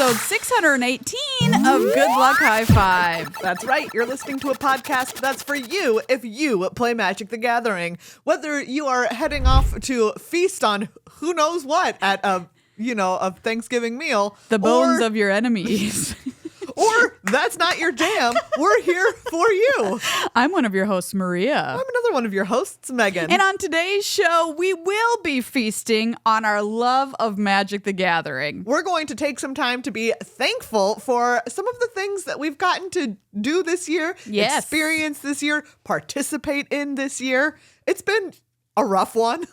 episode 618 of Good Luck High Five. That's right. You're listening to a podcast that's for you if you play Magic the Gathering. Whether you are heading off to feast on who knows what at a Thanksgiving meal. The bones of your enemies. Or that's not your jam. We're here for you. I'm one of your hosts, Maria. I'm another one of your hosts, Megan. And on today's show, we will be feasting on our love of Magic the Gathering. We're going to take some time to be thankful for some of the things that we've gotten to do this year, experience this year, participate in this year. It's been a rough one.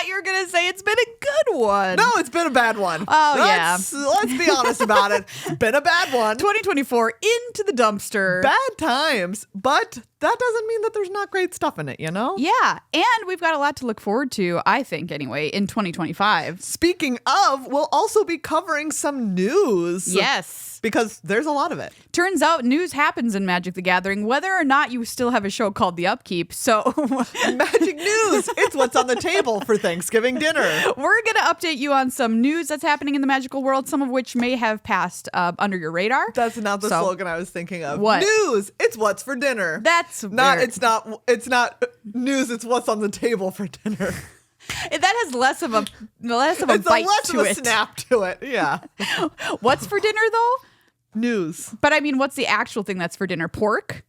You were going to say it's been a good one. No, it's been a bad one. Oh, Let's be honest about it. It's been a bad one. 2024 into the dumpster. Bad times, but that doesn't mean that there's not great stuff in it, you know? Yeah, and we've got a lot to look forward to, I think, anyway, in 2025. Speaking of, we'll also be covering some news. Yes. Because there's a lot of it. Turns out news happens in Magic the Gathering, whether or not you still have a show called The Upkeep. So Magic news. It's what's on the table for Thanksgiving dinner. We're going to update you on some news that's happening in the magical world, some of which may have passed under your radar. That's not the slogan I was thinking of. What? News. It's what's for dinner. That's not. weird. It's not news. It's what's on the table for dinner. That has less of a bite less to of a it. Snap to it. Yeah. What's for dinner though? News. But I mean, what's the actual thing that's for dinner? Pork?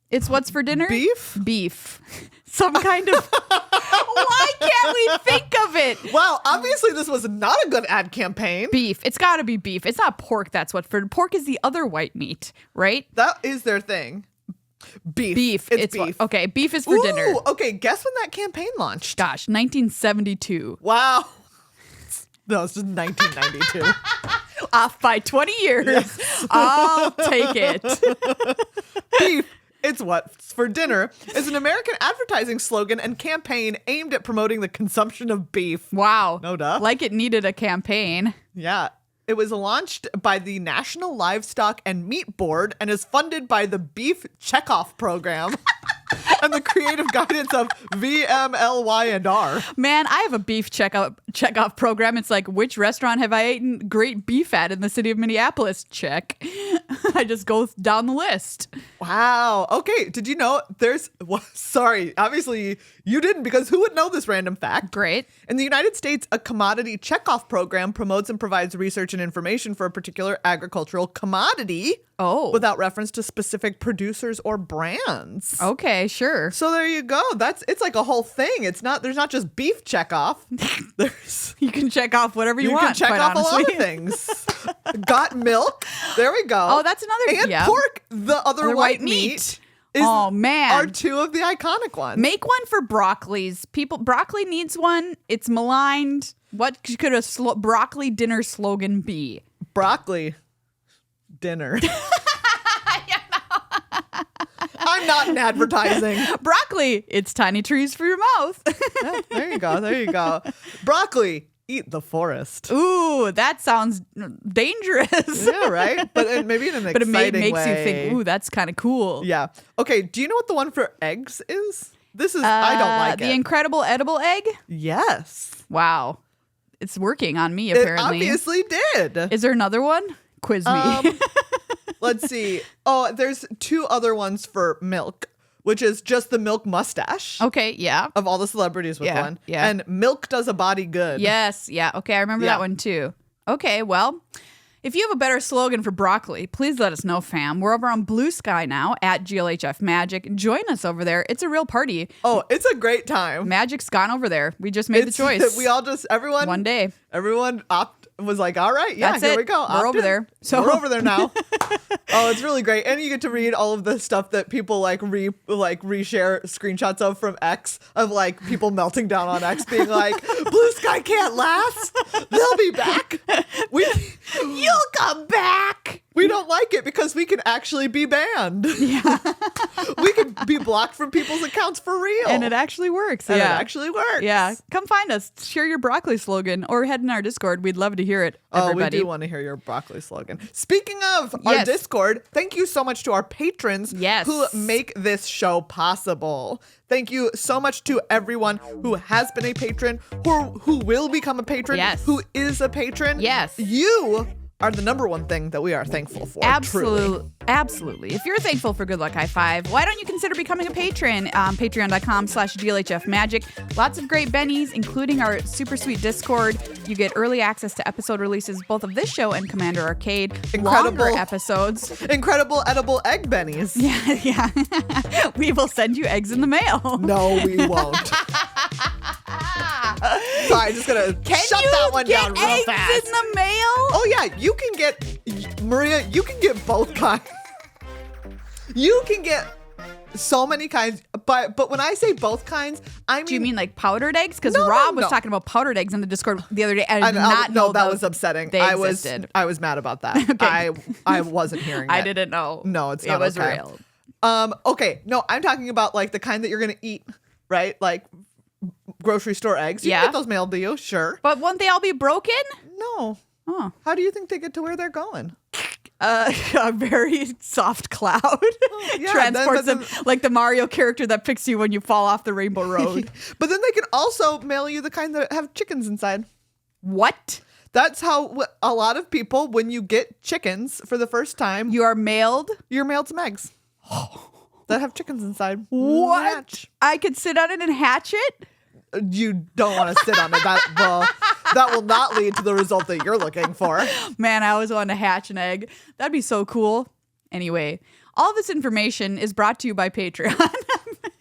It's what's for dinner? Beef. Some kind of... Why can't we think of it? Wow, obviously this was not a good ad campaign. Beef. It's got to be beef. It's not pork. That's what for... Pork is the other white meat, right? That is their thing. Beef. It's beef. Okay, beef is for dinner. Okay, guess when that campaign launched? Gosh, 1972. Wow. No, it's just 1992. Off by 20 years. Yes. I'll take it. Beef, it's what's for dinner, is an American advertising slogan and campaign aimed at promoting the consumption of beef. Wow. No duh. Like it needed a campaign. Yeah. It was launched by the National Livestock and Meat Board and is funded by the Beef Checkoff Program and the creative guidance of VMLY&R. Man, I have a beef checkoff program. It's like, which restaurant have I eaten great beef at in the city of Minneapolis? Check. I just go down the list. Wow. Okay. Did you know sorry, obviously you didn't, because who would know this random fact? Great. In the United States, a commodity checkoff program promotes and provides research and information for a particular agricultural commodity without reference to specific producers or brands. Okay, sure. So there you go. It's like a whole thing. There's not just beef checkoff. You can check off whatever you want. You can check off honestly. a lot of things. Got milk. There we go. Oh, that's another. And pork, the other white meat. Are two of the iconic ones. Make one for broccolis. Broccoli needs one. It's maligned. What could a broccoli dinner slogan be? Broccoli dinner. I'm not in advertising. Broccoli, it's tiny trees for your mouth. Yeah, there you go. Broccoli, eat the forest. Ooh, that sounds dangerous. Yeah, right? But maybe in an exciting way. But it makes you think, ooh, that's kind of cool. Yeah. Okay, do you know what the one for eggs is? This is, I don't like it. The Incredible Edible Egg? Yes. Wow. It's working on me, apparently. It obviously did. Is there another one? Quiz me. Let's see. Oh, there's two other ones for milk, which is just the milk mustache. Okay, yeah. Of all the celebrities with one. Yeah. And milk does a body good. Yes, yeah. Okay, I remember that one too. Okay, well, if you have a better slogan for broccoli, please let us know, fam. We're over on Blue Sky now at GLHF Magic. Join us over there. It's a real party. Oh, it's a great time. Magic's gone over there. We just made the choice. We all everyone. One day. Everyone was like, all right, yeah, that's here it. we go. We're over there. So we're over there now. Oh, it's really great. And you get to read all of the stuff that people reshare screenshots of from X, of like people melting down on X being like, Blue Sky can't last. They'll be back. You'll come back. We don't like it because we can actually be banned. Yeah. We can be blocked from people's accounts for real. And it actually works. And it actually works. Yeah. Come find us. Share your broccoli slogan or head in our Discord. We'd love to hear it, everybody. Oh, we do want to hear your broccoli slogan. Speaking of our Discord, thank you so much to our patrons who make this show possible. Thank you so much to everyone who has been a patron, who will become a patron, who is a patron. Yes. You are the number one thing that we are thankful for. Absolutely. If you're thankful for Good Luck High Five, why don't you consider becoming a patron? Patreon.com/GLHF Magic. Lots of great bennies, including our super sweet Discord. You get early access to episode releases, both of this show and Commander Arcade. Incredible longer episodes. Incredible edible egg bennies. Yeah. We will send you eggs in the mail. No, we won't. Sorry, just gonna shut that one down real fast. Eggs in the mail? Oh yeah, you can get, Maria, you can get both kinds. You can get so many kinds, but when I say both kinds, I mean... Do you mean like powdered eggs? Because Rob was talking about powdered eggs in the Discord the other day. I did not know that was upsetting. They existed. I was mad about that. Okay. I wasn't hearing it. I didn't know. No, it's not It was real. Okay, no, I'm talking about like the kind that you're gonna eat, right? Like grocery store eggs. You can get those mailed to you, sure. But won't they all be broken? No. Oh. How do you think they get to where they're going? A very soft cloud transports them like the Mario character that picks you when you fall off the Rainbow Road. But then they can also mail you the kind that have chickens inside. What? That's how a lot of people, when you get chickens for the first time, you're mailed some eggs that have chickens inside. What? I could sit on it and hatch it? You don't want to sit on it. That will not lead to the result that you're looking for. Man, I always wanted to hatch an egg. That'd be so cool. Anyway, all this information is brought to you by Patreon.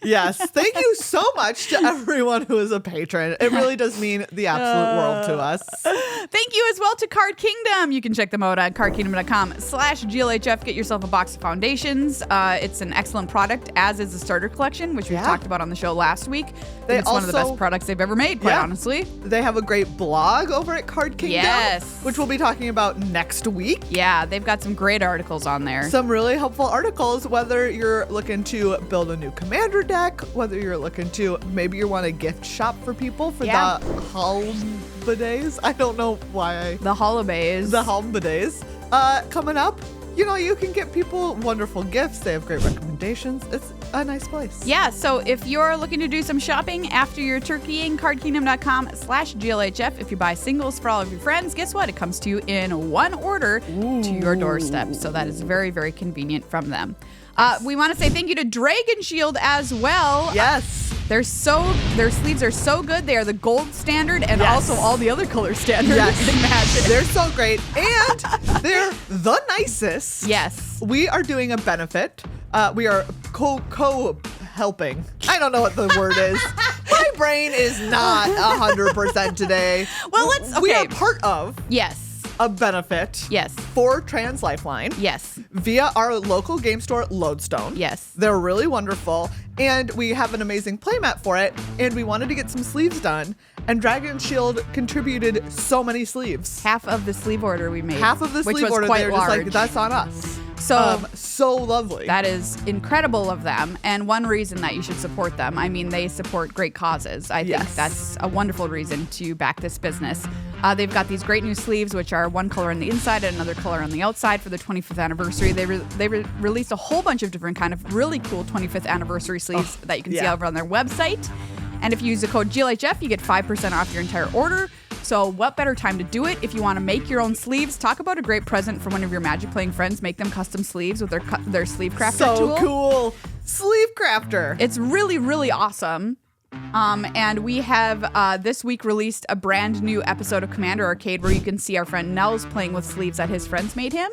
Yes. Thank you so much to everyone who is a patron. It really does mean the absolute world to us. Thank you as well to Card Kingdom. You can check them out at cardkingdom.com/GLHF. Get yourself a box of foundations. It's an excellent product, as is the starter collection, which we talked about on the show last week. It's one of the best products they've ever made, quite honestly. They have a great blog over at Card Kingdom, which we'll be talking about next week. Yeah, they've got some great articles on there. Some really helpful articles, whether you're looking to build a new commander deck, whether you're looking to, maybe you want a gift shop for people for the holidays. I don't know why. The holidays. The holidays. Coming up, you can get people wonderful gifts. They have great recommendations. It's a nice place. Yeah, so if you're looking to do some shopping after your turkeying, cardkingdom.com/GLHF. If you buy singles for all of your friends, guess what? It comes to you in one order to your doorstep. So that is very, very convenient from them. We want to say thank you to Dragon Shield as well. Yes. Their sleeves are so good. They are the gold standard and also all the other color standards. Yes. They're so great. And they're the nicest. Yes. We are doing a benefit. We are co-helping. I don't know what the word is. My brain is not 100% today. Well, we are part of. Yes. A benefit. Yes. For Trans Lifeline. Yes. Via our local game store, Lodestone. Yes. They're really wonderful. And we have an amazing playmat for it. And we wanted to get some sleeves done. And Dragon Shield contributed so many sleeves. Half of the sleeve order we made. Half of the sleeve order. They're just like, that's on us. So lovely. That is incredible of them, and one reason that you should support them. I mean, they support great causes. I think that's a wonderful reason to back this business. They've got these great new sleeves, which are one color on the inside and another color on the outside for the 25th anniversary. They released a whole bunch of different kind of really cool 25th anniversary sleeves that you can see over on their website. And if you use the code GLHF, you get 5% off your entire order. So what better time to do it if you want to make your own sleeves? Talk about a great present for one of your Magic playing friends. Make them custom sleeves with their sleeve crafter tool. So cool. Sleeve crafter. It's really, really awesome. And we have this week released a brand new episode of Commander Arcade where you can see our friend Nels playing with sleeves that his friends made him.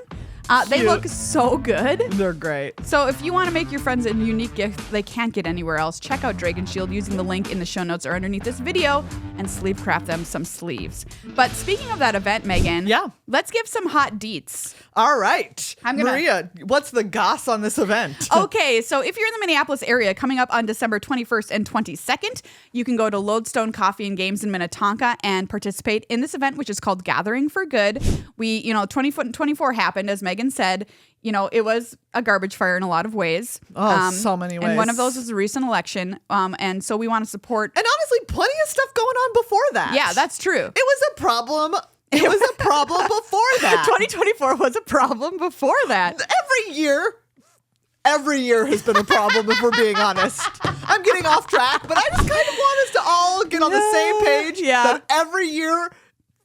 They look so good. They're great. So if you want to make your friends a unique gift they can't get anywhere else, check out Dragon Shield using the link in the show notes or underneath this video and sleeve craft them some sleeves. But speaking of that event, Megan, let's give some hot deets. All right. Maria, what's the goss on this event? Okay, so if you're in the Minneapolis area, coming up on December 21st and 22nd, you can go to Lodestone Coffee and Games in Minnetonka and participate in this event, which is called Gathering for Good. 2024 happened, as Megan Megan said, it was a garbage fire in a lot of ways. Oh, so many ways. And one of those was the recent election. And so we want to support. And honestly, plenty of stuff going on before that. Yeah, that's true. It was a problem. It was a problem before that. 2024 was a problem before that. Every year has been a problem, if we're being honest. I'm getting off track, but I just kind of want us to all get on the same page that every year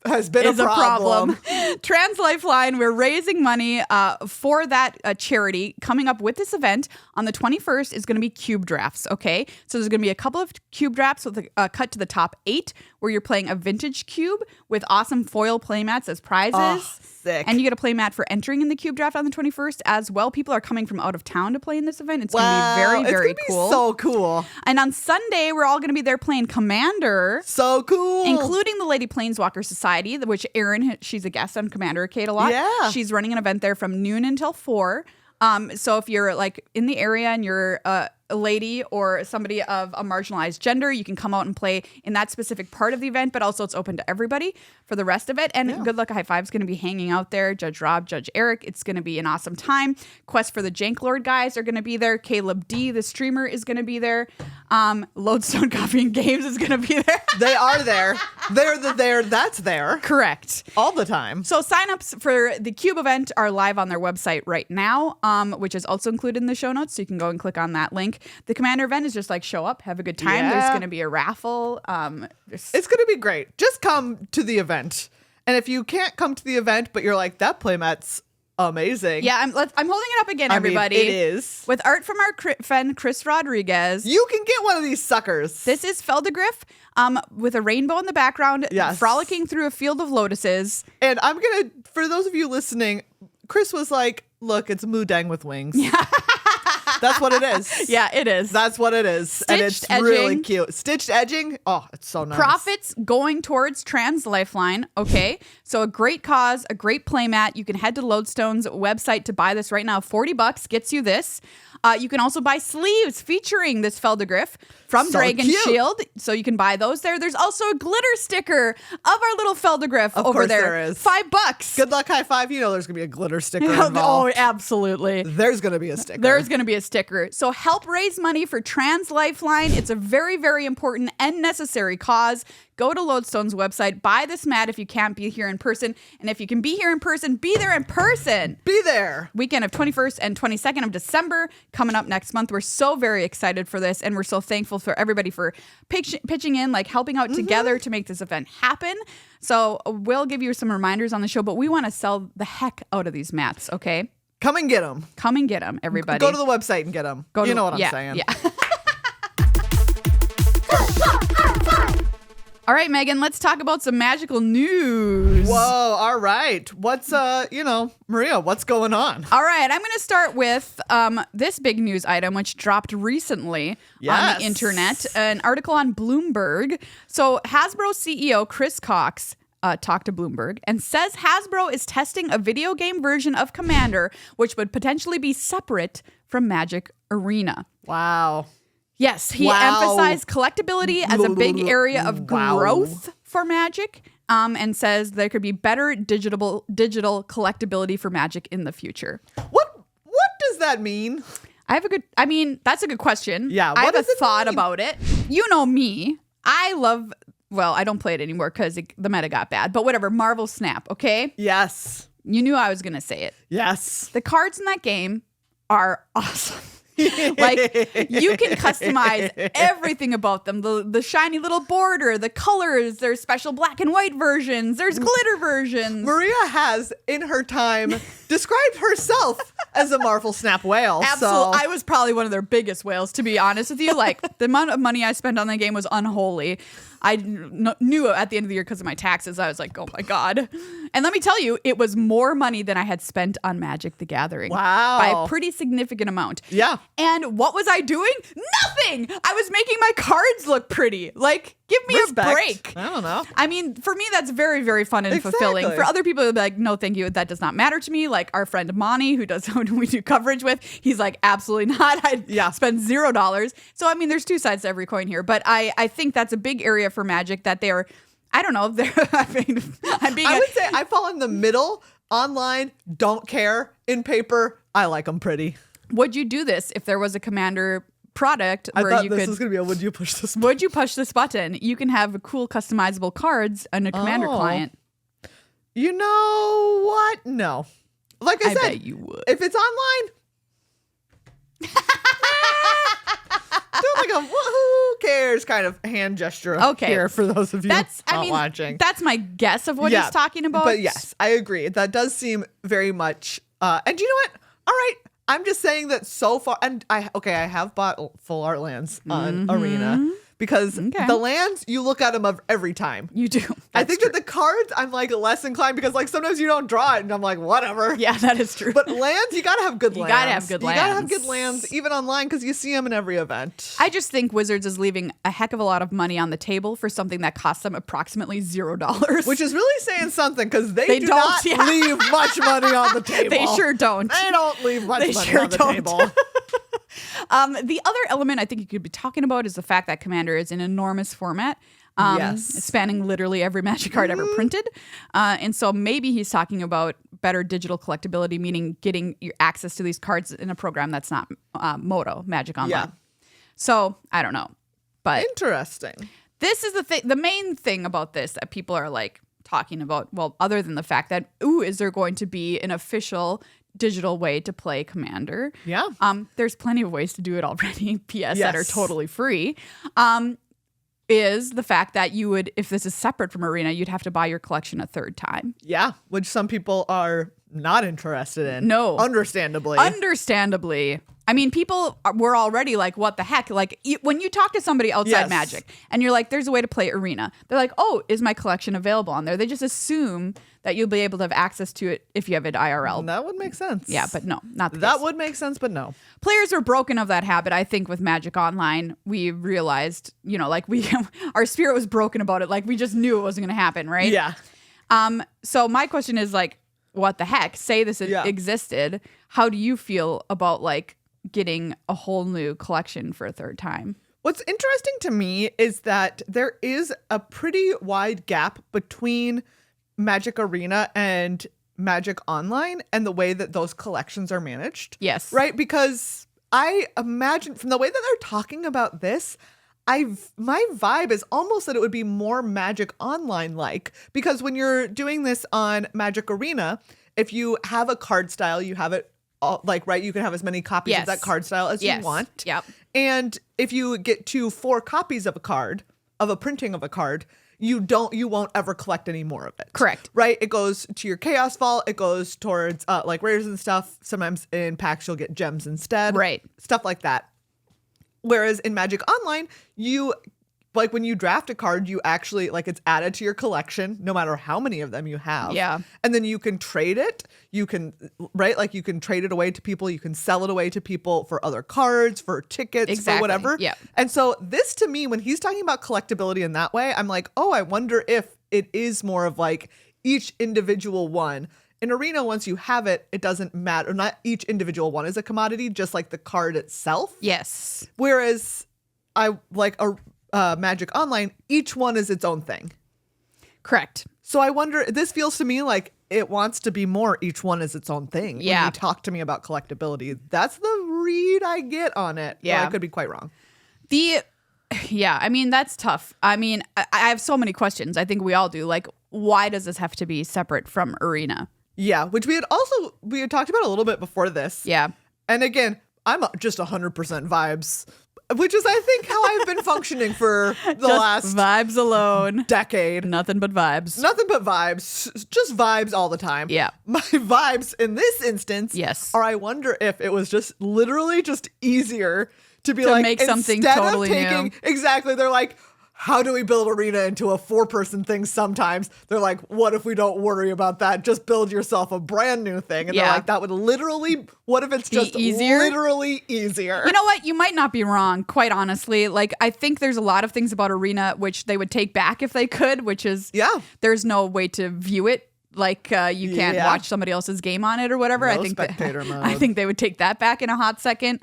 has been a problem. Trans Lifeline, we're raising money for that charity. Coming up with this event on the 21st is going to be cube drafts, okay? So there's going to be a couple of cube drafts with a cut to the top 8 where you're playing a vintage cube with awesome foil playmats as prizes. Oh, sick. And you get a playmat for entering in the cube draft on the 21st as well. People are coming from out of town to play in this event. It's going to be very, very cool. It's so cool. And on Sunday, we're all going to be there playing Commander. So cool. Including the Lady Planeswalker Society, which Erin, she's a guest on Commander Arcade a lot. Yeah. She's running an event there from noon until 4. So if you're like in the area and you're a lady or somebody of a marginalized gender, you can come out and play in that specific part of the event, but also it's open to everybody for the rest of it. And Good Luck High Five is going to be hanging out there. Judge Rob, Judge Eric. It's going to be an awesome time. Quest for the Jank Lord guys are going to be there. Caleb D, the streamer, is going to be there. Lodestone Coffee and Games is going to be there. They are there. That's there. Correct. All the time. So signups for the Cube event are live on their website right now, which is also included in the show notes. So you can go and click on that link. The Commander event is just like show up, have a good time. Yeah. There's going to be a raffle. It's going to be great. Just come to the event. And if you can't come to the event, but you're like, that playmat's amazing. Yeah, I'm holding it up again, everybody. It is. With art from our friend Chris Rodriguez. You can get one of these suckers. This is Feldegriff with a rainbow in the background, frolicking through a field of lotuses. And I'm going to, for those of you listening, Chris was like, look, it's Mudang with wings. Yeah. That's what it is. Yeah, it is. That's what it is. Stitched and it's edging. really cute. Stitched edging. Oh, it's so nice. Profits going towards Trans Lifeline. Okay. So a great cause, a great playmat. You can head to Lodestone's website to buy this right now. $40 gets you this. You can also buy sleeves featuring this Feldegriff from Dragon Shield. So you can buy those there. There's also a glitter sticker of our little Feldegriff over there. There is. $5. Good Luck High Five. There's going to be a glitter sticker involved. Oh, absolutely. There's going to be a sticker. There's going to be a sticker. So help raise money for Trans Lifeline. It's a very, very important and necessary cause. Go to Lodestone's website, buy this mat if you can't be here in person. And if you can be here in person, be there in person. Be there. Weekend of 21st and 22nd of December coming up next month. We're so very excited for this. And we're so thankful for everybody for pitching in, like helping out together to make this event happen. So we'll give you some reminders on the show, but we want to sell the heck out of these mats, okay? Come and get them. Come and get them, everybody. Go to the website and get them. You know what I'm saying. Yeah. All right, Megan, let's talk about some magical news. Whoa, all right. What's, Maria, what's going on? All right, I'm going to start with this big news item, which dropped recently on the internet, an article on Bloomberg. So Hasbro CEO Chris Cox talked to Bloomberg and says Hasbro is testing a video game version of Commander, which would potentially be separate from Magic Arena. Wow. Yes, he emphasized collectability as a big area of growth for Magic, and says there could be better digital collectability for Magic in the future. What does that mean? That's a good question. Yeah, I have a thought about it. You know me. I don't play it anymore because the meta got bad, but whatever. Marvel Snap, okay? Yes. You knew I was going to say it. Yes. The cards in that game are awesome. Like, you can customize everything about them. The shiny little border, the colors, there's special black and white versions, there's glitter versions. Maria has, in her time, described herself as a Marvel Snap whale. Absolutely. I was probably one of their biggest whales, to be honest with you. Like, the amount of money I spent on the game was unholy. I knew at the end of the year because of my taxes, I was like, oh my God. And let me tell you, it was more money than I had spent on Magic the Gathering. Wow. By a pretty significant amount. Yeah. And what was I doing? Nothing! I was making my cards look pretty. Like, give me a break. I don't know. I mean, for me, that's very, very fun and fulfilling. For other people, they'll be like, no, thank you. That does not matter to me. Like our friend Monty, who we do coverage with, he's like, absolutely not. I'd spend $0. So, I mean, there's two sides to every coin here. But I think that's a big area for Magic that they're, I don't know. I would say I fall in the middle Online, don't care. In paper, I like them pretty. Would you do this if there was a Commander product I where thought you this could was going to be a would you push this button? would you push this button? You can have cool customizable cards on a Commander client. You know what? No. Like I said, bet you would. If it's online, do like a who cares kind of hand gesture here for those of you watching. That's my guess of what he's talking about. But yes, I agree. That does seem very much. And you know what? All right. I'm just saying that so far, and I have bought full art lands on Arena because the lands, you look at them every time. You do. I think that the cards, I'm like less inclined because like sometimes you don't draw it and I'm like, whatever. Yeah, that is true. But lands, you got to have good lands. You got to have good lands. You got to have good lands even online because you see them in every event. I just think Wizards is leaving a heck of a lot of money on the table for something that costs them approximately $0. Which is really saying something because they do not leave much money on the table. They sure don't. They don't leave much money on the table. The other element I think you could be talking about is the fact that Commander is an enormous format, spanning literally every Magic card ever printed. And so maybe he's talking about better digital collectability, meaning getting your access to these cards in a program that's not Moto, Magic Online. Yeah. So I don't know. But interesting. This is the main thing about this that people are like talking about. Well, other than the fact that, is there going to be an official digital way to play Commander? Yeah. There's plenty of ways to do it already, that are totally free. Is the fact that you would, if this is separate from Arena, you'd have to buy your collection a third time. Yeah, which some people are not interested in. No. Understandably. I mean, people were already like, what the heck? Like, when you talk to somebody outside Magic and you're like, there's a way to play Arena. They're like, oh, is my collection available on there? They just assume that you'll be able to have access to it if you have it IRL. That would make sense. Yeah, but no, not the case. That would make sense, but no. Players were broken of that habit. I think with Magic Online, we realized, like our spirit was broken about it. Like we just knew it wasn't going to happen, right? Yeah. So my question is like, what the heck? Say this existed. How do you feel about like getting a whole new collection for a third time? What's interesting to me is that there is a pretty wide gap between Magic Arena and Magic Online and the way that those collections are managed. Yes. Right? Because I imagine from the way that they're talking about this, my vibe is almost that it would be more Magic Online like, because when you're doing this on Magic Arena, if you have a card style, you have it you can have as many copies of that card style as you want. Yep. And if you get to 4 copies of a card, of a printing of a card, you won't ever collect any more of it. Correct. Right? It goes to your Chaos Vault. It goes towards like rares and stuff. Sometimes in packs you'll get gems instead. Right. Stuff like that. Whereas in Magic Online, when you draft a card, you actually, it's added to your collection, no matter how many of them you have. Yeah. And then you can trade it. You can, you can trade it away to people. You can sell it away to people for other cards, for tickets, for whatever. Yeah. And so this, to me, when he's talking about collectability in that way, I'm like, oh, I wonder if it is more of each individual one. In Arena, once you have it, it doesn't matter. Not each individual one is a commodity, just like the card itself. Yes. Whereas Magic Online, each one is its own thing. Correct. So I wonder, this feels to me like it wants to be more each one is its own thing. Yeah. When you talk to me about collectability, that's the read I get on it. Yeah. But I could be quite wrong. I mean, that's tough. I mean, I have so many questions. I think we all do. Like, why does this have to be separate from Arena? Yeah, which we had talked about a little bit before this. Yeah. And again, I'm just 100% vibes. Which is, I think, how I've been functioning for the last vibes alone decade. Nothing but vibes. Nothing but vibes. Just vibes all the time. Yeah. My vibes in this instance are I wonder if it was just literally just easier to make something totally new. Exactly. They're like, how do we build Arena into a 4-person thing sometimes? They're like, what if we don't worry about that? Just build yourself a brand new thing. And they're like, that would literally, what if it's just easier? Literally easier? You know what? You might not be wrong, quite honestly. I think there's a lot of things about Arena which they would take back if they could, which is there's no way to view it. You can't watch somebody else's game on it or whatever. No I think spectator mode. I think they would take that back in a hot second.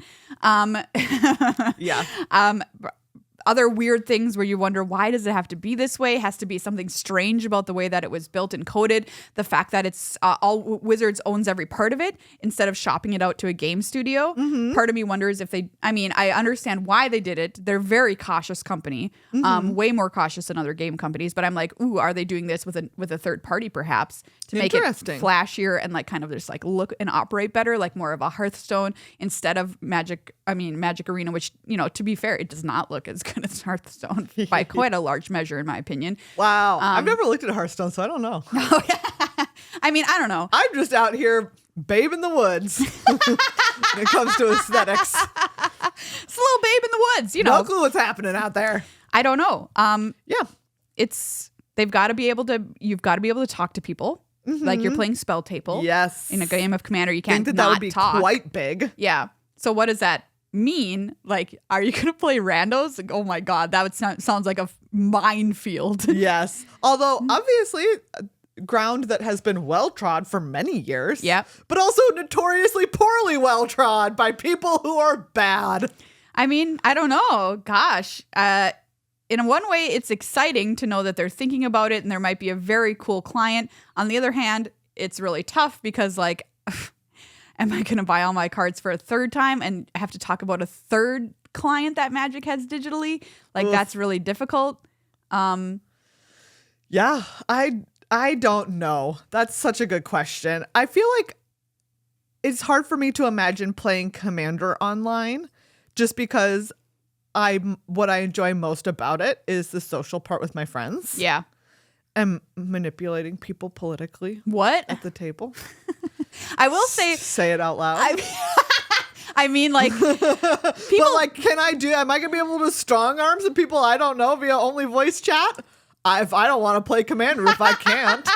other weird things where you wonder, why does it have to be this way? It has to be something strange about the way that it was built and coded. The fact that it's all Wizards owns every part of it instead of shopping it out to a game studio. Part of me wonders if I understand why they did it. They're a very cautious company, way more cautious than other game companies. But I'm like, ooh, are they doing this with a third party perhaps to make it flashier and like kind of just like look and operate better, like more of a Hearthstone instead of Magic Arena, which, to be fair, it does not look as good as Hearthstone by quite a large measure, in my opinion. Wow. I've never looked at Hearthstone, so I don't know. I mean, I don't know. I'm just out here babe in the woods when it comes to aesthetics. It's a little babe in the woods, No clue what's happening out there. I don't know. Yeah. You've got to be able to talk to people. Like you're playing spell table. Yes. In a game of Commander, you can't that would be talk. Quite big. Yeah. So what does that mean? Like, are you going to play randos? Like, oh my God, that sounds like a minefield. Yes. Although obviously ground that has been well trod for many years. Yeah. But also notoriously poorly well trod by people who are bad. I mean, I don't know. Gosh. In one way, it's exciting to know that they're thinking about it and there might be a very cool client. On the other hand, it's really tough because, like, am I going to buy all my cards for a third time and have to talk about a third client that Magic has digitally? Like, that's really difficult. Yeah, I don't know. That's such a good question. I feel like it's hard for me to imagine playing Commander online just because what I enjoy most about it is the social part with my friends. Yeah. And manipulating people politically. What? At the table. I will say it out loud. I mean, like, people. But like, am I going to be able to strong arm some people I don't know via only voice chat? If I don't want to play Commander, if I can't.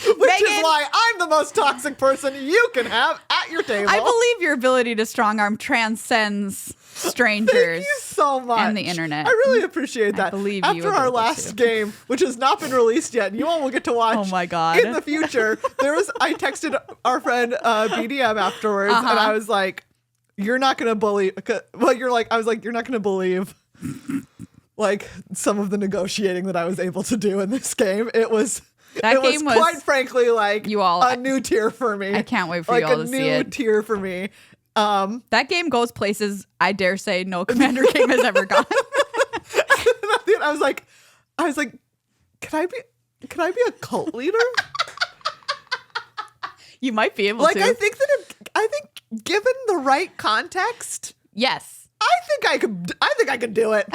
Which is why I'm the most toxic person you can have at your table. I believe your ability to strong arm transcends strangers. Thank you so much. And the internet. I really appreciate that. I believe you. After our last game, which has not been released yet, and you all will get to watch. Oh my God. In the future, I texted our friend BDM afterwards, and I was like, "You're not gonna believe." Well, I was like, "You're not gonna believe." Like some of the negotiating that I was able to do in this game. It was quite frankly like a new tier for me. I can't wait for you all to see it. Like a new tier for me. That game goes places I dare say no Commander game has ever gone. I was like, can I be a cult leader? You might be able to. I think given the right context, yes. I think I could do it.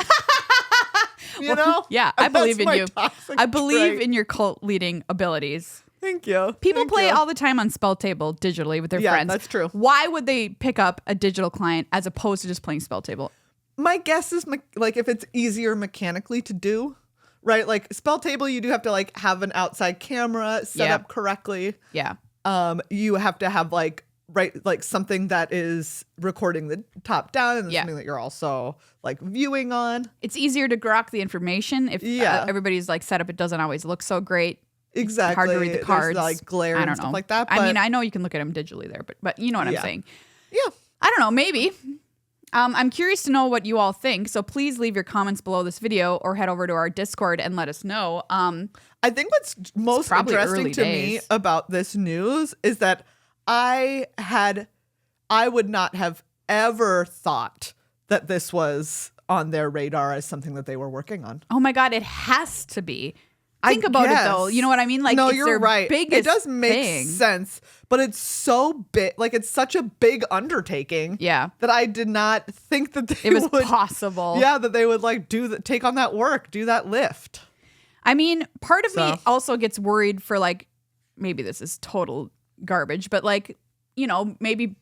You know? Yeah, I believe in you. I believe in your cult leading abilities. Thank you. People play all the time on spell table digitally with their friends. Yeah, that's true. Why would they pick up a digital client as opposed to just playing spell table? My guess is like if it's easier mechanically to do, right? Like spell table, you do have to like have an outside camera set up correctly. Yeah. You have to have like something that is recording the top down and something that you're also like viewing on. It's easier to grok the information if everybody's like set up. It doesn't always look so great. Exactly. It's hard to read the cards. There's like glare and stuff like that. But I mean, I know you can look at them digitally there, but you know what I'm saying. Yeah. I don't know. Maybe. I'm curious to know what you all think. So please leave your comments below this video or head over to our Discord and let us know. I think what's most interesting to me about this news is that I would not have ever thought that this was on their radar as something that they were working on. Oh my God, it has to be. Think about it though. You know what I mean? Like, no, it's you're right. Biggest it does make sense, but it's so big. Like, it's such a big undertaking. Yeah. That I did not think that it was possible. Yeah, that they would like take on that work, do that lift. I mean, part of me also gets worried for like, maybe this is total garbage, but like, you know, maybe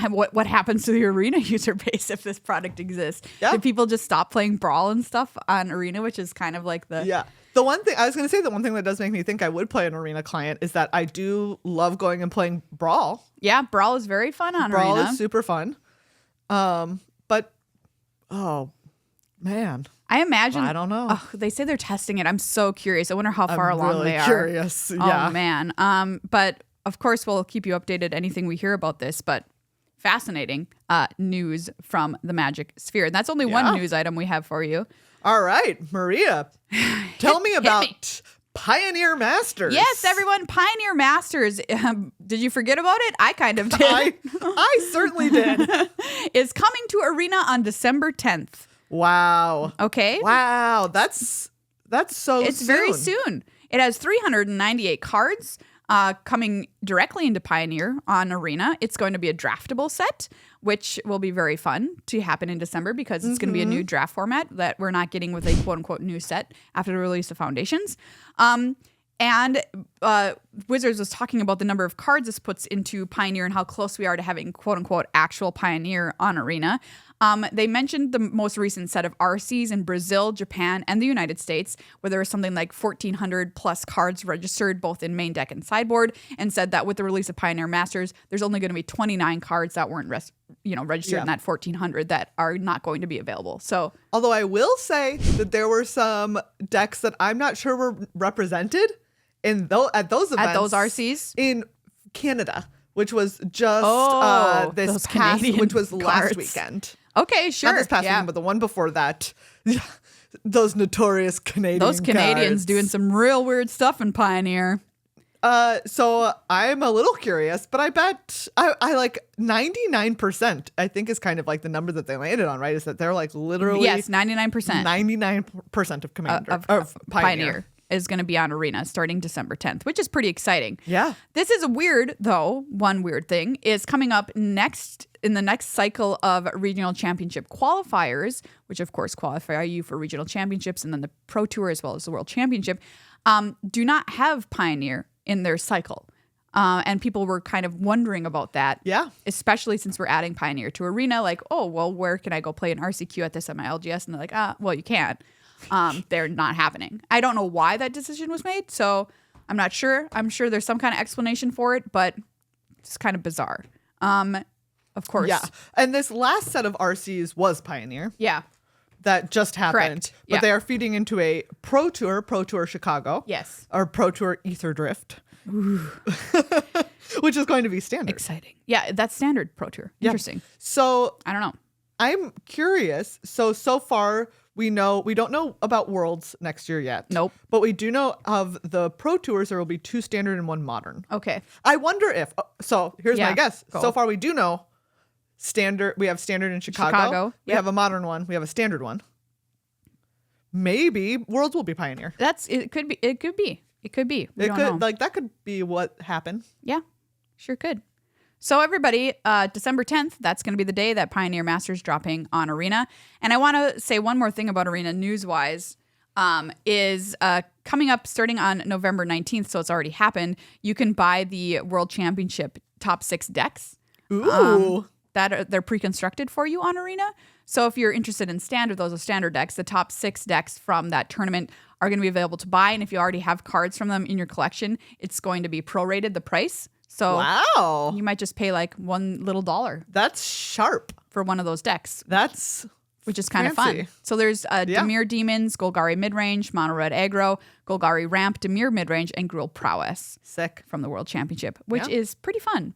what happens to the Arena user base if this product exists? Yeah. Do people just stop playing Brawl and stuff on Arena, which is kind of like the The one thing I was going to say, the one thing that does make me think I would play an Arena client is that I do love going and playing Brawl. Yeah, Brawl is very fun on Arena. Brawl is super fun. But oh man, I imagine. I don't know. Oh, they say they're testing it. I'm so curious. I wonder how far along they are. Curious. Yeah. Oh man. But of course, we'll keep you updated anything we hear about this. But fascinating news from the Magic Sphere. And that's only one news item we have for you. All right, Maria, tell me about Pioneer Masters. Yes, everyone, Pioneer Masters. Did you forget about it? I kind of did. I certainly did. Is coming to Arena on December 10th. Wow. Okay. Wow, that's so It's soon. very soon. It has 398 cards coming directly into Pioneer on Arena. It's going to be a draftable set, which will be very fun to happen in December because it's going to be a new draft format that we're not getting with a quote-unquote new set after the release of Foundations. And Wizards was talking about the number of cards this puts into Pioneer and how close we are to having quote-unquote actual Pioneer on Arena. They mentioned the most recent set of RCs in Brazil, Japan, and the United States, where there was something like 1,400 plus cards registered both in main deck and sideboard, and said that with the release of Pioneer Masters, there's only going to be 29 cards that weren't registered in that 1,400 that are not going to be available. So, although I will say that there were some decks that I'm not sure were represented at those events. At those RCs? In Canada, which was just this past, Canadian which was cards. last weekend. Okay, sure. Not this past weekend, but the one before that. Those notorious Canadian Those Canadians cards. doing some real weird stuff in Pioneer. So I'm a little curious, but I bet I like 99%, I think is kind of like the number that they landed on, right? Is that they're like literally 99%. 99% of Commander of Pioneer is going to be on Arena starting December 10th, which is pretty exciting. Yeah. This is one weird thing is coming up next in the next cycle of regional championship qualifiers, which of course qualify you for regional championships and then the Pro Tour as well as the World Championship, do not have Pioneer in their cycle. And people were kind of wondering about that. Yeah. Especially since we're adding Pioneer to Arena. Like, oh, well, where can I go play an RCQ at this at my LGS? And they're like, well, you can't. They're not happening. I don't know why that decision was made, so I'm not sure. I'm sure there's some kind of explanation for it, but it's kind of bizarre. Of course. Yeah. And this last set of RCs was Pioneer. Yeah. That just happened. Correct. But they are feeding into a Pro Tour Chicago. Yes. Or Pro Tour Ether Drift. Which is going to be standard. Exciting. Yeah, that's standard Pro Tour. Interesting. Yep. So I don't know. I'm curious. So far we don't know about Worlds next year yet. Nope. But we do know of the Pro Tours there will be 2 standard and 1 modern. Okay. I wonder if here's my guess. Go. So far we do know standard. We have standard in Chicago. We have a modern one. We have a standard one. Maybe Worlds will be Pioneer. It could be. We don't know. That could be what happened. Yeah, sure could. So everybody, December 10th, that's going to be the day that Pioneer Masters dropping on Arena. And I want to say one more thing about Arena news-wise. Is coming up starting on November 19th, so it's already happened. You can buy the World Championship top 6 decks. Ooh. They're pre-constructed for you on Arena. So if you're interested in standard, those are standard decks. The top 6 decks from that tournament are going to be available to buy. And if you already have cards from them in your collection, it's going to be prorated the price. So wow. You might just pay like $1 little That's sharp. for one of those decks. Which is kind of fun. So there's Dimir Demons, Golgari Midrange, Mono Red Aggro, Golgari Ramp, Dimir Midrange, and Gruul Prowess. Sick. From the World Championship, which is pretty fun.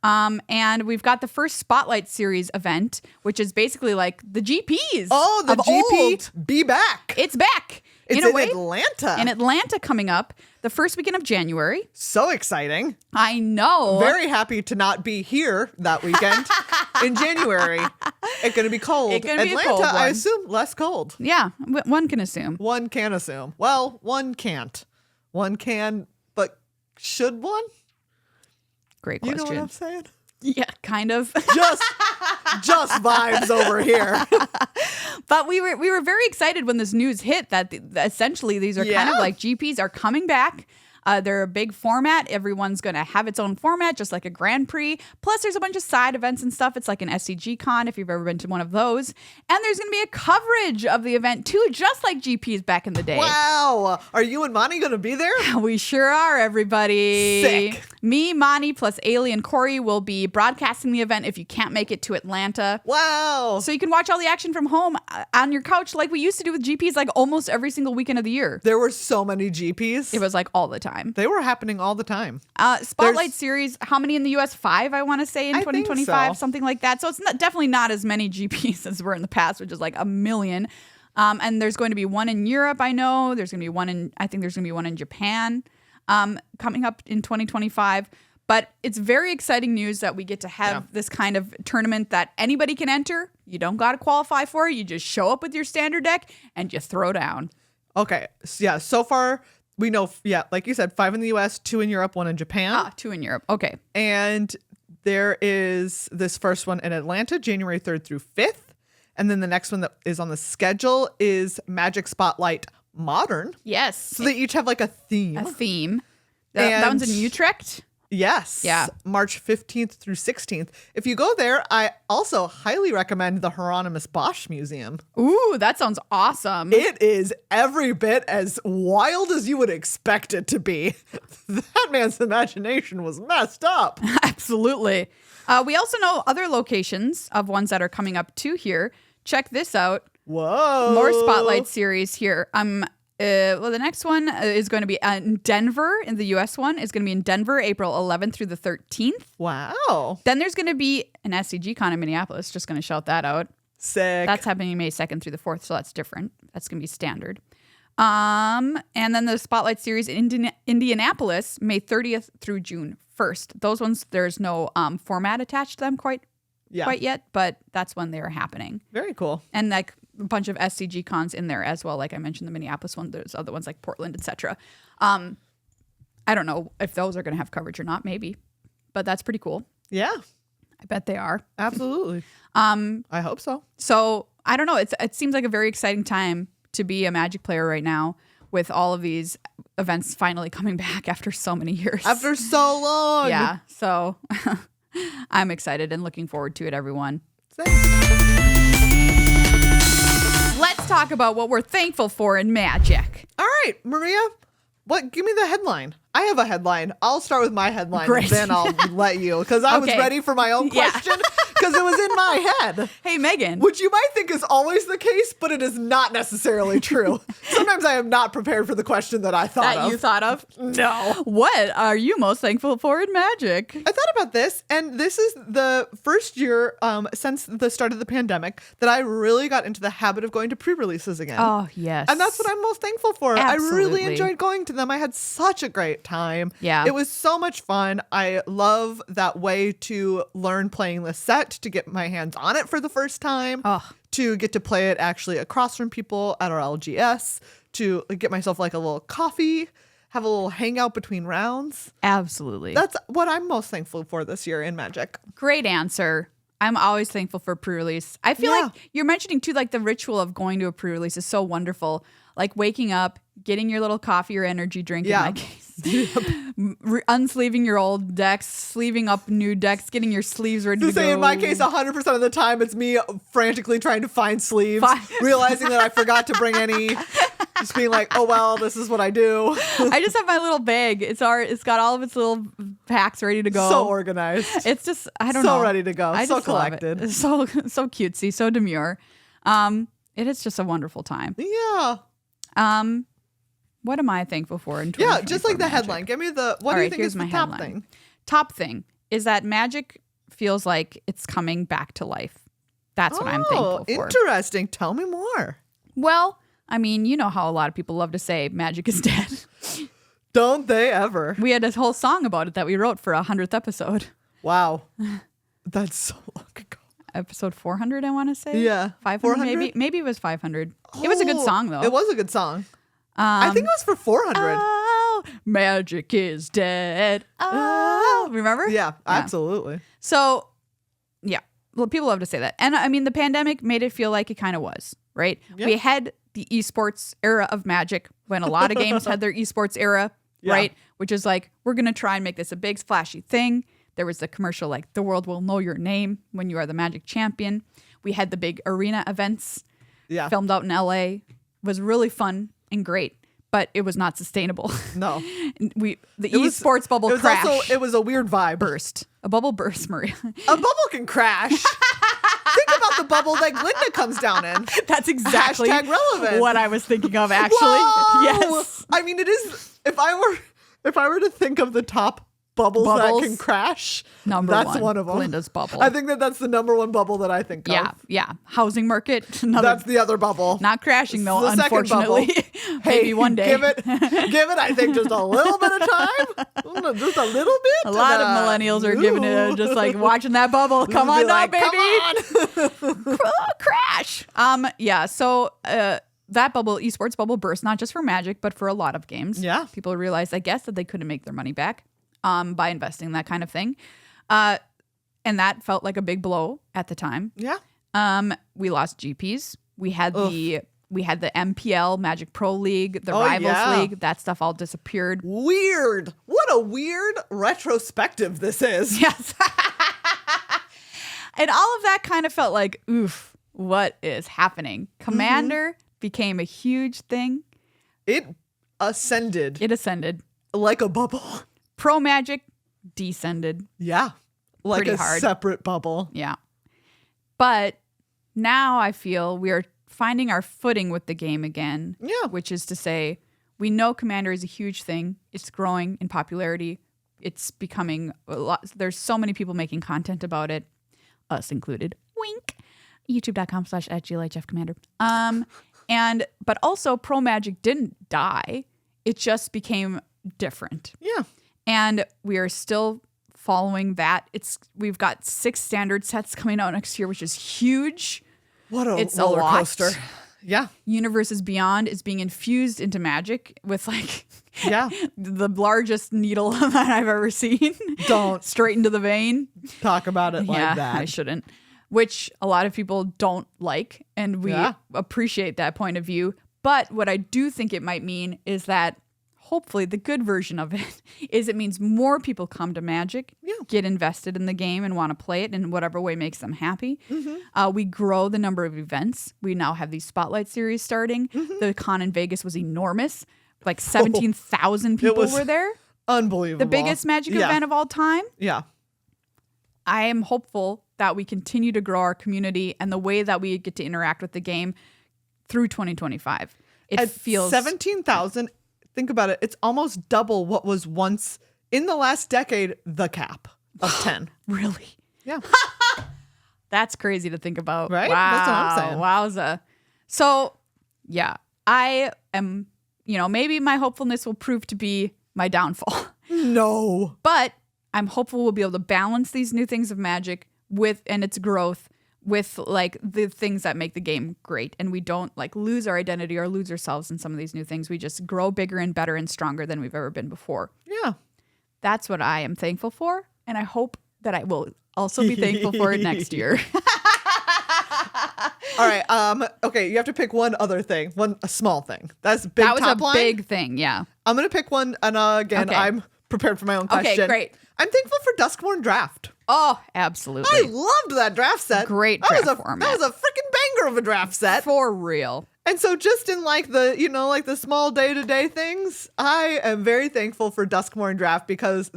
And we've got the first Spotlight Series event, which is basically like the GPs. Oh, the GP old. be back. It's back. It's in Atlanta. In Atlanta coming up the first weekend of January. So exciting. I know. Very happy to not be here that weekend in January. It's going to be cold. It's going to be Atlanta, a cold one. I assume, less cold. Yeah, one can assume. One can assume. Well, one can't. One can, but should one? Great question. You know what I'm saying? Yeah, kind of. Just vibes over here. But we were very excited when this news hit that essentially these are kind of like GPs are coming back. They're a big format. Everyone's going to have its own format, just like a Grand Prix. Plus, there's a bunch of side events and stuff. It's like an SCG Con, if you've ever been to one of those. And there's going to be a coverage of the event, too, just like GPs back in the day. Wow. Are you and Monty going to be there? We sure are, everybody. Sick. Me, Monty, plus Ailey and Corey will be broadcasting the event if you can't make it to Atlanta. Wow. So you can watch all the action from home. on your couch like we used to do with GPs like almost every single weekend of the year. There were so many GPs. It was like all the time. They were happening all the time. Spotlight Series, how many in the US? 5, I want to say, in 2025, something like that. So it's definitely not as many GPs as were in the past, which is like a million. And there's going to be one in Europe, I know. There's going to be I think there's going to be one in Japan coming up in 2025. But it's very exciting news that we get to have this kind of tournament that anybody can enter. You don't got to qualify for it. You just show up with your standard deck and you throw down. Okay. So far we know, like you said, 5 in the US, 2 in Europe, 1 in Japan. 2 in Europe. Okay. And there is this first one in Atlanta, January 3rd through 5th. And then the next one that is on the schedule is Magic Spotlight Modern. Yes. So they each have like a theme. That one's in Utrecht. Yes. Yeah. March 15th through 16th. If you go there, I also highly recommend the Hieronymus Bosch Museum. Ooh, that sounds awesome. It is every bit as wild as you would expect it to be. That man's imagination was messed up. Absolutely. We also know other locations of ones that are coming up too here. Check this out. Whoa. More Spotlight Series here. The next one is going to be in Denver. In the US one is going to be in Denver, April 11th through the 13th. Wow. Then there's going to be an SCG con in Minneapolis. Just going to shout that out. Sick. That's happening May 2nd through the 4th, so that's different. That's going to be standard. And then the Spotlight Series in Indianapolis, May 30th through June 1st. Those ones, there's no format attached to them quite yet, but that's when they're happening. Very cool. And like a bunch of SCG cons in there as well. Like I mentioned, the Minneapolis one, there's other ones like Portland, etc. I don't know if those are going to have coverage or not, maybe, but that's pretty cool. Yeah. I bet they are. Absolutely. I hope so. So I don't know. It seems like a very exciting time to be a Magic player right now with all of these events finally coming back after so many years. After so long. Yeah. So I'm excited and looking forward to it, everyone. Let's talk about what we're thankful for in Magic. All right, Maria, give me the headline. I have a headline. I'll start with my headline. Great. Then I'll let you, because I was ready for my own question, because it was in my head. Hey, Megan. Which you might think is always the case, but it is not necessarily true. Sometimes I am not prepared for the question that I thought of. That you thought of? No. What are you most thankful for in Magic? I thought about this, and this is the first year since the start of the pandemic that I really got into the habit of going to pre-releases again. Oh, yes. And that's what I'm most thankful for. Absolutely. I really enjoyed going to them. I had such a great time. Yeah. It was so much fun. I love that way to learn playing the set, to get my hands on it for the first time, to get to play it actually across from people at our LGS, to get myself like a little coffee, have a little hangout between rounds. Absolutely. That's what I'm most thankful for this year in Magic. Great answer. I'm always thankful for pre-release. I feel like you're mentioning too, like the ritual of going to a pre-release is so wonderful. Like waking up, getting your little coffee or energy drink in my case, unsleeving your old decks, sleeving up new decks, getting your sleeves ready to go. In my case, 100% of the time, it's me frantically trying to find sleeves, realizing that I forgot to bring any. Just being like, oh, well, this is what I do. I just have my little bag. It's got all of its little packs ready to go. So organized. It's just, I don't know. So ready to go. I so collected. So cutesy, so demure. It is just a wonderful time. Yeah. What am I thankful for in 2024? Yeah, just like the Magic? headline. Give me what do you think is the top thing? Top thing is that Magic feels like it's coming back to life. That's what I'm thankful for. Interesting. Tell me more. Well, I mean, you know how a lot of people love to say Magic is dead. Don't they ever? We had a whole song about it that we wrote for 100th episode. Wow. That's so long ago. Episode 400, I want to say. Yeah. 500 maybe it was 500. It was a good song, though. It was a good song. I think it was for 400. Oh, Magic is dead. Oh, remember? Yeah, absolutely. So, yeah. Well, people love to say that. And I mean, the pandemic made it feel like it kind of was, right? Yeah. We had the esports era of Magic when a lot of games had their esports era, right? Which is like, we're going to try and make this a big flashy thing. There was the commercial like, the world will know your name when you are the Magic champion. We had the big arena events filmed out in LA. It was really fun and great, but it was not sustainable. No. The esports bubble crashed. It was a weird vibe. A bubble burst, Maria. A bubble can crash. Think about the bubble that Glinda comes down in. That's exactly Hashtag relevant. what I was thinking of, actually. Whoa! Yes. I mean, it is. If I were to think of the top bubbles that can crash, that's one of them. Glinda's bubble. I think that's the number one bubble that I think of. Yeah. Housing market. That's the other bubble. Not crashing though, the unfortunately. Second bubble. Maybe one day. Give it. I think just a little bit of time. Just a little bit. A lot of millennials are giving it just like watching that bubble. Come on now, baby. Come on. Crash. Yeah. So that bubble, esports bubble, burst not just for Magic, but for a lot of games. Yeah. People realized, I guess, that they couldn't make their money back by investing in that kind of thing. And that felt like a big blow at the time. Yeah. We lost GPs. We had the MPL, Magic Pro League, the Rivals League. That stuff all disappeared. Weird. What a weird retrospective this is. Yes. And all of that kind of felt like, oof, what is happening? Commander became a huge thing. It ascended. It ascended. Like a bubble. Pro Magic descended. Yeah. Like pretty a hard. separate bubble. Yeah. But now I feel we are finding our footing with the game again. Yeah. Which is to say, we know Commander is a huge thing. It's growing in popularity. It's becoming a lot. There's so many people making content about it, us included. Wink. YouTube.com/@GLHF Commander. But also Pro Magic didn't die. It just became different. Yeah. And we are still following that. We've got 6 standard sets coming out next year, which is huge. What a It's roller a lot. coaster. Yeah. Universes Beyond is being infused into Magic with like the largest needle that I've ever seen. Don't Straight into the vein. talk about it like that. I shouldn't. Which a lot of people don't like, and we appreciate that point of view. But what I do think it might mean is that hopefully the good version of it is it means more people come to Magic, get invested in the game and want to play it in whatever way makes them happy. We grow the number of events. We now have these Spotlight series starting. The con in Vegas was enormous. Like 17,000 people were there. Unbelievable. The biggest Magic event of all time. Yeah. I am hopeful that we continue to grow our community and the way that we get to interact with the game through 2025. It feels 17,000. Think about it. It's almost double what was once in the last decade the cap of 10. Really? Yeah. That's crazy to think about. Right? Wow. That's what I'm saying. Wowza. So, yeah, I am, maybe my hopefulness will prove to be my downfall. No. But I'm hopeful we'll be able to balance these new things of Magic and its growth with like the things that make the game great, and we don't like lose our identity or lose ourselves in some of these new things. We just grow bigger and better and stronger than we've ever been before. Yeah. That's what I am thankful for, and I hope that I will also be thankful for it next year. All right. Okay, you have to pick one other thing, a small thing. That's big. That was top a line. big thing, yeah. I'm gonna pick one, and again, Okay. I'm prepared for my own question. Okay, great. I'm thankful for Duskborn Draft. Oh, absolutely. I loved that draft set. Great That was draft format. That was a freaking banger of a draft set. For real. And so just in like the, like the small day-to-day things, I am very thankful for Duskborn Draft because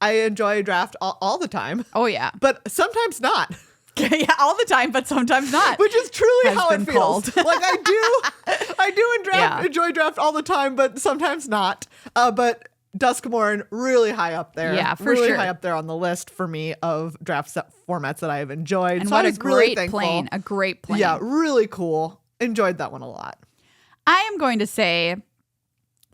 I enjoy draft all the time. Oh, yeah. But sometimes not. Yeah, all the time, but sometimes not. Which is truly Has how it been feels. called. Like I do enjoy draft all the time, but sometimes not. But Duskborn really high up there. Yeah, for really sure. high up there on the list for me of draft set formats that I have enjoyed. And so what I a was really great thankful. plane. A great plane. Yeah, really cool. Enjoyed that one a lot. I am going to say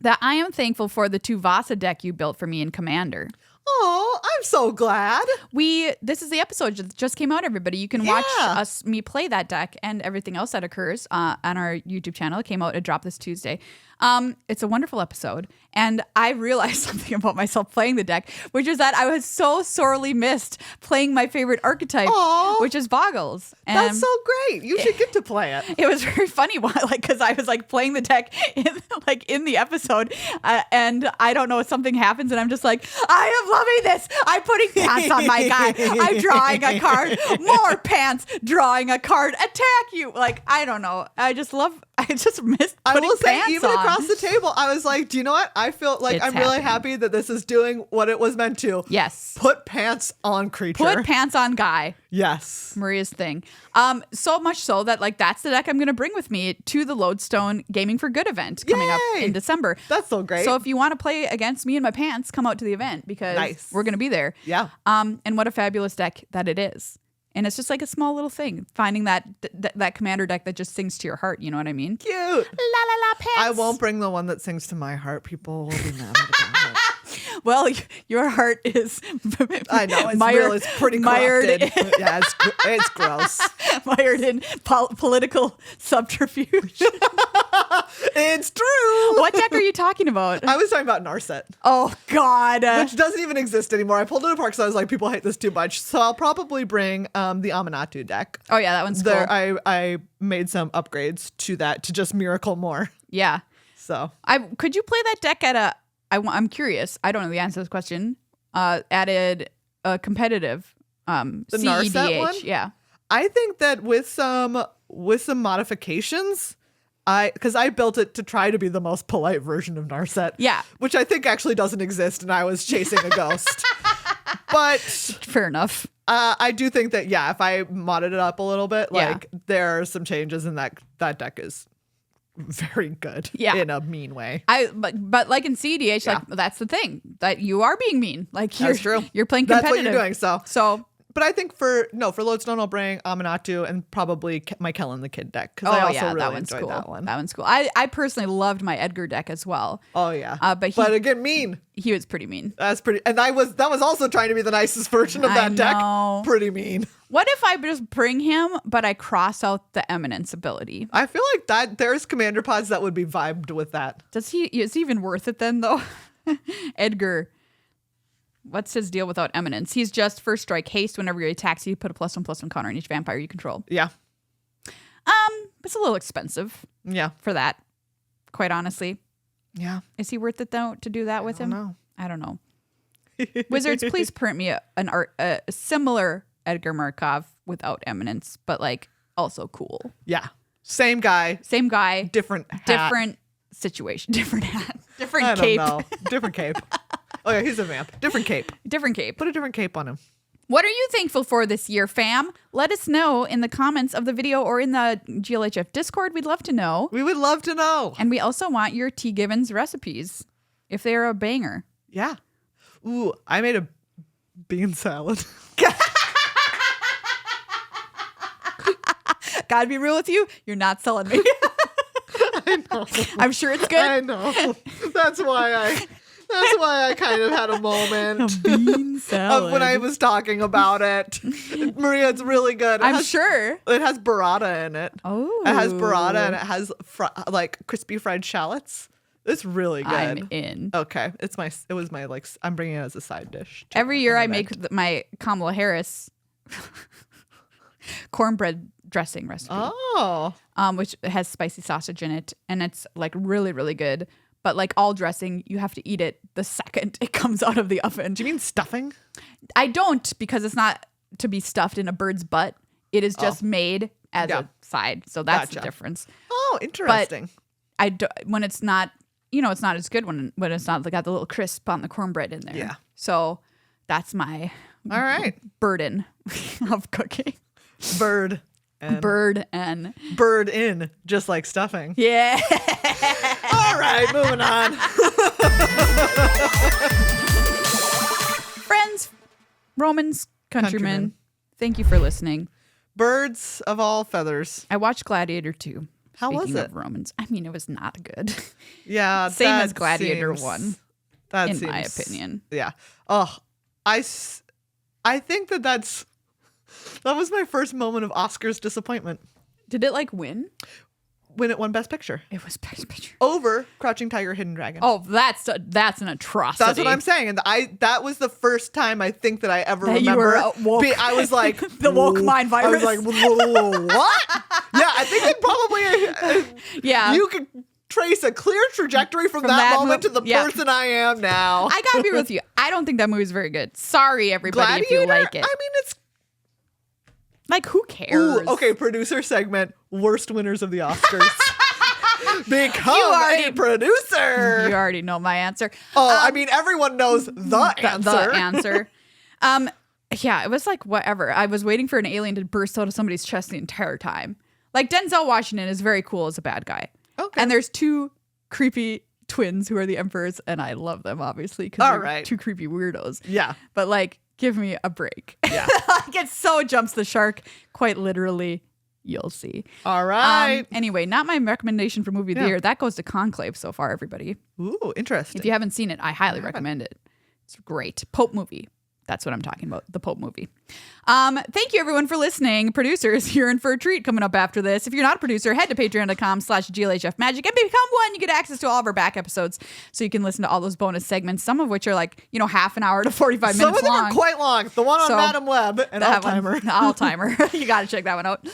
that I am thankful for the 2 Vasa deck you built for me in Commander. Oh, I'm so glad. This is the episode that just came out, everybody. You can watch me play that deck and everything else that occurs on our YouTube channel. It came out, it dropped this Tuesday. It's a wonderful episode. And I realized something about myself playing the deck, which is that I was so sorely missed playing my favorite archetype, which is Boggles. And That's so great. You should get to play it. it was very funny, because I was like playing the deck in the episode, and I don't know if something happens, and I'm just like, I am loving this. I'm putting pants on my guy. I'm drawing a card. More pants. Drawing a card. Attack you. Like, I don't know. I just love just missed I putting will say, pants even on. across the table, I was like, do you know what? I feel like It's I'm really happening. happy that this is doing what it was meant to. Yes. Put pants on, creature. Put pants on, guy. Yes. Maria's thing. So much so that like that's the deck I'm going to bring with me to the Lodestone Gaming for Good event coming up Yay! in December. That's so great. So if you want to play against me and my pants, come out to the event because Nice. we're going to be there. Yeah. And what a fabulous deck that it is. And it's just like a small little thing, finding that commander deck that just sings to your heart. You know what I mean? Cute. La la la pants. I won't bring the one that sings to my heart. People will be mad about it. Well, your heart is. I know. It's pretty corrupted. Yeah, it's gross. Mired in political subterfuge. It's true. What deck are you talking about? I was talking about Narset, Oh, God. which doesn't even exist anymore. I pulled it apart because I was like, people hate this too much. So I'll probably bring the Amanatu deck. Oh, yeah, that one's There, cool. I made some upgrades to that to just miracle more. Yeah. So Could you play that deck at a... I'm curious. I don't know the answer to this question. Added a competitive Narset CEDH. one? Yeah. I think that with some modifications, because I built it to try to be the most polite version of Narset. Yeah. Which I think actually doesn't exist, and I was chasing a ghost. But Fair enough. I do think that, yeah, if I modded it up a little bit, Yeah. like there are some changes in that deck is very good Yeah. in a mean way. But like in CEDH, like that's the thing that you are being mean. Like you're That's true. You're playing That's competitive. what you're doing. So, So but I think for Lodestone, I'll bring Amanatu and probably my Kellen the Kid deck because I also really that one's enjoyed cool. that one. That one's cool. I personally loved my Edgar deck as well. Oh yeah, but again, mean. He was pretty mean. That's pretty, and that was also trying to be the nicest version of I that deck. know. Pretty mean. What if I just bring him, but I cross out the Eminence ability? I feel like that there's commander pods that would be vibed with that. Is he even worth it then though? Edgar. What's his deal without Eminence? He's just first strike haste. Whenever he attacks, you put a +1/+1 counter on each vampire you control. Yeah, It's a little expensive yeah, for that, quite honestly. yeah. Is he worth it though to do that with him? know. I don't know. Wizards, please print me a similar Edgar Markov without Eminence, but like also cool. Yeah, same guy, Same guy, different hat. different situation, different hat, different I cape, don't know. Different cape. Oh yeah, he's a vamp. Different cape. different cape. Put a different cape on him. What are you thankful for this year, fam? Let us know in the comments of the video or in the GLHF Discord. We'd love to know. We would love to know. And we also want your T. Gibbons recipes if they're a banger. Yeah. Ooh, I made a bean salad. Gotta be real with you. You're not selling me. I know. I'm sure it's good. I know. That's why I kind of had a moment Bean of salad. when I was talking about it. Maria, it's really good. I'm sure. It has burrata in it. Oh. It has burrata and it has like crispy fried shallots. It's really good. I'm in. Okay, it was my like I'm bringing it as a side dish. to Every year an I event. make my Kamala Harris cornbread dressing recipe, Oh. which has spicy sausage in it, and it's like really, really good. But like all dressing, you have to eat it the second it comes out of the oven. Do you mean stuffing? I don't, because it's not to be stuffed in a bird's butt. It is just made as Yeah. a side. So that's the Gotcha. difference. Oh, interesting. I do, when it's not, it's not as good when it's not got the little crisp on the cornbread in there. Yeah. So that's my All right. burden of cooking. Bird and Bird and bird in, just like stuffing. yeah. All right, moving on. Friends, Romans, countrymen, Countrymen. thank you for listening. Birds of all feathers. I watched Gladiator 2. How was Speaking it? of Romans, I mean, it was not good. Yeah, Same that as Gladiator seems- 1, That in seems, my opinion. Yeah. Oh, I think that was my first moment of Oscars disappointment Did it like win? when it won Best Picture It was Best Picture. over Crouching Tiger, Hidden Dragon. Oh, that's an atrocity. That's what I'm saying, and that was the first time I think that I ever That you remember. were woke. I was like The woke mind I was virus. like, what? Yeah, I think it probably. Yeah. You could trace a clear trajectory from that that moment to mo- the yeah. person I am now. I gotta be real with you. I don't think that movie's very good. Sorry, everybody, if you Gladiator. like it. I mean, it's Like, who cares? ooh, okay. Producer segment: worst winners of the Oscars. Become a producer. You already know my answer. I mean, everyone knows the answer. The answer. Yeah, it was like whatever. I was waiting for an alien to burst out of somebody's chest the entire time. Like Denzel Washington is very cool as a bad guy. Okay. And there's two creepy twins who are the emperors, and I love them obviously because they're two creepy weirdos. Yeah. But like, give me a break. Yeah. Like it so jumps the shark, quite literally. You'll see. All right. Anyway, not my recommendation for movie of the year. That goes to Conclave so far, everybody. Ooh, interesting. If you haven't seen it, I highly recommend it. It's great. Pope movie. That's what I'm talking about. The Pope movie. Thank you everyone for listening. Producers, you're in for a treat coming up after this. If you're not a producer, head to patreon.com/GLHF Magic and become one. You get access to all of our back episodes so you can listen to all those bonus segments, some of which are like, half an hour to 45 minutes long. Some of them are quite long. The one on Madam Web and Alzheimer. Alzheimer. You got to check that one out.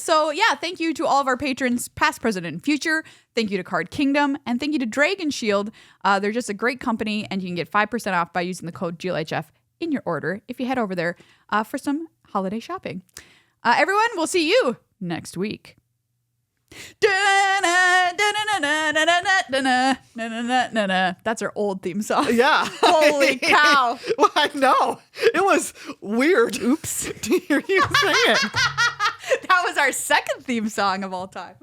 So yeah, thank you to all of our patrons, past, present, and future. Thank you to Card Kingdom, and thank you to Dragon Shield. They're just a great company, and you can get 5% off by using the code GLHF in your order if you head over there for some holiday shopping. Everyone, we'll see you next week. That's our old theme song. Yeah. Holy cow. Well, I know. It was weird. Oops. To hear you sing it. That was our second theme song of all time.